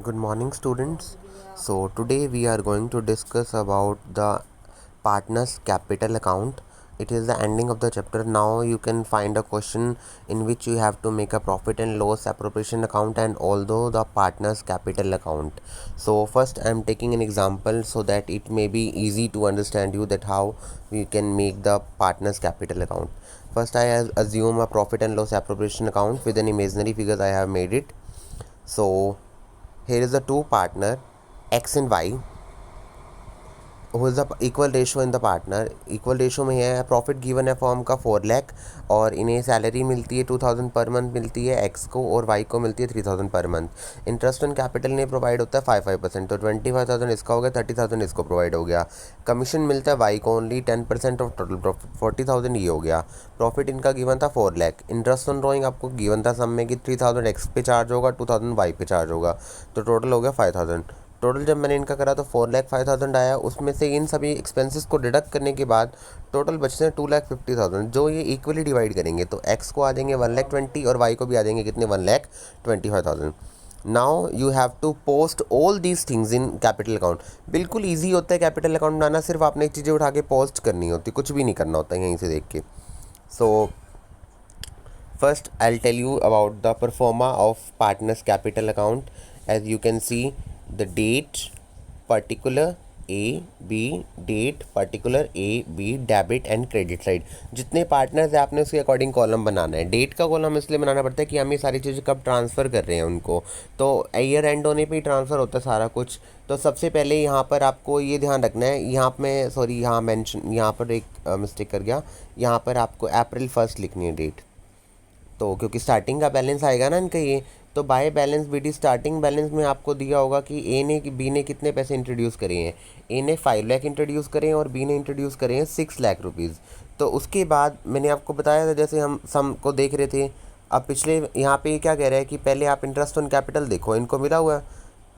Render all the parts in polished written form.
Good morning, students. So, today we are going to discuss about the partner's capital account. It is the ending of the chapter. Now, you can find a question in which you have to make a profit and loss appropriation account and although the partner's capital account. So, first I am taking an example so that it may be easy to understand you that how we can make the partner's capital account. First, I assume a profit and loss appropriation account with an imaginary figures I have made it. So, here is the two partner x and y who is the equal ratio in the partner. Equal ratio में है profit given है form का 4 लाख और इन्हें salary मिलती है 2000 per month मिलती है एक्स को और वाई को मिलती है 3000 per month. Interest on capital ने प्रोवाइड होता है 5% तो 25,000 इसका हो गया 30,000 इसको प्रोवाइड हो गया. कमीशन मिलता है वाई को ओनली 10% ऑफ टोटल प्रॉफिट 40,000 ये हो गया. प्रॉफिट इनका गिवन था 4 लाख. इंटरेस्ट ऑन ड्रॉइंग आपको गिवन था सम में कि 3000 एक्स पे चार्ज होगा 2000 वाई पे चार्ज होगा तो टोटल हो गया 5,000. टोटल जब मैंने इनका करा तो 4,05,000 आया. उसमें से इन सभी एक्सपेंसेस को डिडक्ट करने के बाद टोटल बचते हैं 2,50,000 जो ये इक्वली डिवाइड करेंगे तो एक्स को आ जाएंगे 1,20,000 और वाई को भी आ जाएंगे कितने 1,25,000. Now you have to post all these things in capital account. बिल्कुल ईजी होता है कैपिटल अकाउंट बनाना. सिर्फ आपने चीज़ें उठा के पोस्ट करनी होती, कुछ भी नहीं करना होता है यहीं से देख के. सो first I'll tell you about the pro forma of partners capital account. As you can see, the date particular A B date particular A B debit and credit side. जितने पार्टनर्स है आपने उसके अकॉर्डिंग कॉलम बनाना है. Date का column इसलिए बनाना पड़ता है कि हम ये सारी चीज़ें कब ट्रांसफ़र कर रहे हैं उनको, तो ईयर एंड होने पे ही ट्रांसफ़र होता है सारा कुछ. तो सबसे पहले यहाँ पर आपको ये ध्यान रखना है. यहाँ में सॉरी यहाँ मेंशन यहाँ पर एक मिस्टेक कर गया. यहाँ पर आपको अप्रैल 1 लिखनी है डेट. तो क्योंकि स्टार्टिंग का बैलेंस आएगा ना इनका ये, तो by balance BD starting balance में आपको दिया होगा कि ए ने बी ने कितने पैसे इंट्रोड्यूस करे हैं. ए ने 5 लाख इंट्रोड्यूस करे हैं और बी ने इंट्रोड्यूस करे हैं 6 लाख रुपीज़. तो उसके बाद मैंने आपको बताया था जैसे हम सम को देख रहे थे. अब पिछले यहाँ पे क्या कह रहा है कि पहले आप इंटरेस्ट ऑन कैपिटल देखो, इनको मिला हुआ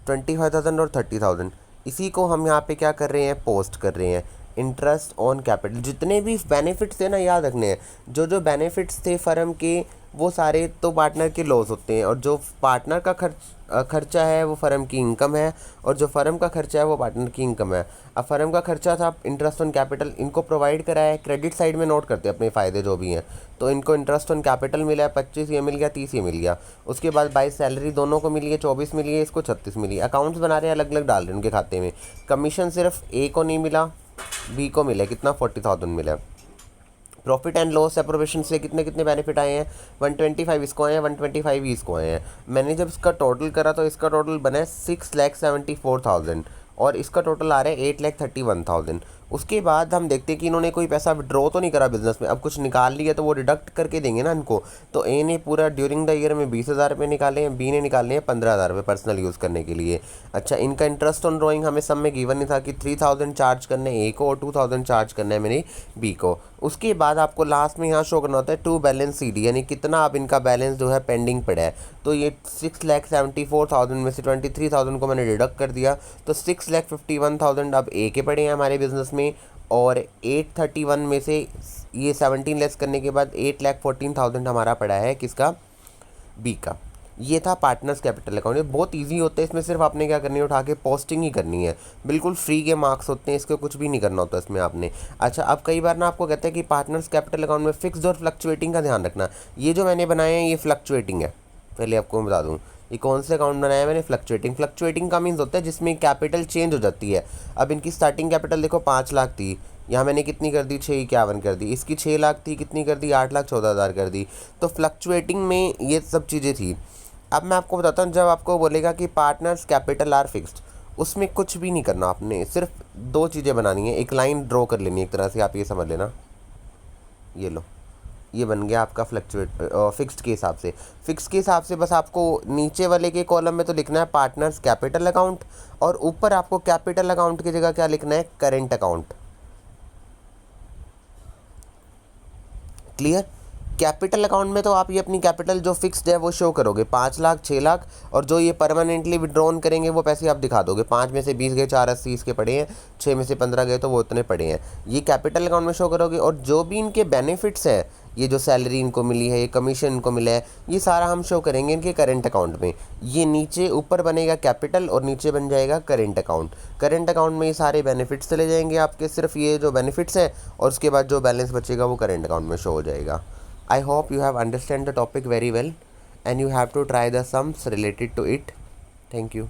25,000 और 30,000. इसी को हम यहाँ पे क्या कर रहे हैं, पोस्ट कर रहे हैं. इंटरेस्ट ऑन कैपिटल जितने भी बेनिफिट्स थे ना याद रखने हैं. जो जो बेनिफिट्स थे फर्म के वो सारे तो पार्टनर के लॉस होते हैं और जो पार्टनर का खर्चा है वो फर्म की इनकम है और जो फर्म का खर्चा है वो पार्टनर की इनकम है. अब फर्म का खर्चा था इंटरेस्ट ऑन कैपिटल, इनको प्रोवाइड करा है. क्रेडिट साइड में नोट करते हैं अपने फ़ायदे जो भी हैं. तो इनको इंटरेस्ट ऑन कैपिटल मिला है 25 ये मिल गया 30 ये मिल गया. उसके बाद 22 सैलरी दोनों को मिली है 24 मिली है, इसको 36 मिली है. अकाउंट्स बना रहे हैं अलग अलग डाल रहे हैं उनके खाते में. कमीशन सिर्फ ए को नहीं मिला, बी को मिला कितना 40,000 मिला. प्रॉफिट एंड लॉस अप्रोवेशन से कितने कितने बेनिफिट आए हैं 125 इसको आए हैं 125 इसको आए हैं. मैंने जब इसका टोटल करा तो इसका टोटल बना है 6,74,000 और इसका टोटल आ रहा है 8,31,000. उसके बाद हम देखते हैं कि इन्होंने कोई पैसा विड्रॉ तो नहीं करा बिजनेस में. अब कुछ निकाल लिया तो वो डिडक्ट करके देंगे ना इनको. तो ए ने पूरा ड्यूरिंग द ईयर में 20,000 रुपये निकाले हैं, बी ने निकाले हैं 15,000 रुपये पर्सनल यूज़ करने के लिए. अच्छा, इनका इंटरेस्ट ऑन ड्रॉइंग हमें सब में गिवन नहीं था कि 3,000 चार्ज करना है ए को और 2,000 चार्ज करना है मैंने बी को. उसके बाद आपको लास्ट में यहाँ शो करना होता है टू बैलेंस सी डी, यानी कितना अब इनका बैलेंस जो है पेंडिंग पड़ा है. तो ये 6,74,000 में से 23,000 को मैंने डिडक्ट कर दिया तो 6,51,000 अब ए के पड़े हैं हमारे बिजनेस में और 831 में से ये 17 लेस करने के बाद 8,14,000 हमारा पड़ा है किसका, बी का. ये था पार्टनर्स कैपिटल अकाउंट. ये बहुत इजी होता है, इसमें सिर्फ आपने क्या करनी है उठा के पोस्टिंग ही करनी है. बिल्कुल फ्री के मार्क्स होते हैं, इसको कुछ भी नहीं करना होता इसमें आपने. अच्छा, अब कई बार ना आपको कहते हैं कि पार्टनर्स कैपिटल अकाउंट में फिक्स्ड और फ्लक्चुएटिंग का ध्यान रखना. ये जो मैंने बनाए हैं ये फ्लक्चुएटिंग है. पहले आपको बता दूँ ये कौन से अकाउंट बनाया है मैंने, फ्लक्चुएटिंग. फ्लक्चुएटिंग का मीन्स होता है जिसमें कैपिटल चेंज हो जाती है. अब इनकी स्टार्टिंग कैपिटल देखो 5 लाख थी, यहाँ मैंने कितनी कर दी 651 कर दी. इसकी 6 लाख थी, कितनी कर दी 8,14,000 कर दी. तो फ्लक्चुएटिंग में ये सब चीज़ें थी. अब मैं आपको बताता हूँ, जब आपको बोलेगा कि पार्टनर्स कैपिटल आर फिक्स्ड, उसमें कुछ भी नहीं करना आपने. सिर्फ 2 चीज़ें बनानी है, एक लाइन ड्रॉ कर लेनी है एक तरह से. आप ये समझ लेना, ये लो ये बन गया आपका फिक्स्ड के हिसाब से. फिक्स के हिसाब से बस आपको नीचे वाले के कॉलम में तो लिखना है पार्टनर्स कैपिटल अकाउंट और ऊपर आपको कैपिटल अकाउंट की जगह क्या लिखना है, current account. Clear. Capital account में तो आप ये अपनी कैपिटल जो फिक्स्ड है वो शो करोगे 5 लाख 6 लाख और जो ये परमानेंटली विड्रॉन करेंगे वो पैसे आप दिखा दोगे. 5 में से 20 गए 480 इसके पड़े हैं, 6 में से 15 गए तो वो उतने पड़े हैं. ये कैपिटल अकाउंट में शो करोगे और जो भी इनके बेनिफिट्स हैं ये जो सैलरी इनको मिली है, ये कमीशन इनको मिला है, ये सारा हम शो करेंगे इनके करेंट अकाउंट में। ये नीचे ऊपर बनेगा कैपिटल और नीचे बन जाएगा करेंट अकाउंट। करेंट अकाउंट में ये सारे बेनिफिट्स चले जाएंगे आपके, सिर्फ ये जो बेनिफिट्स है, और उसके बाद जो बैलेंस बचेगा वो करेंट अकाउंट में शो हो जाएगा। I hope you have understand the topic very well and you have to try the sums related to it. Thank you.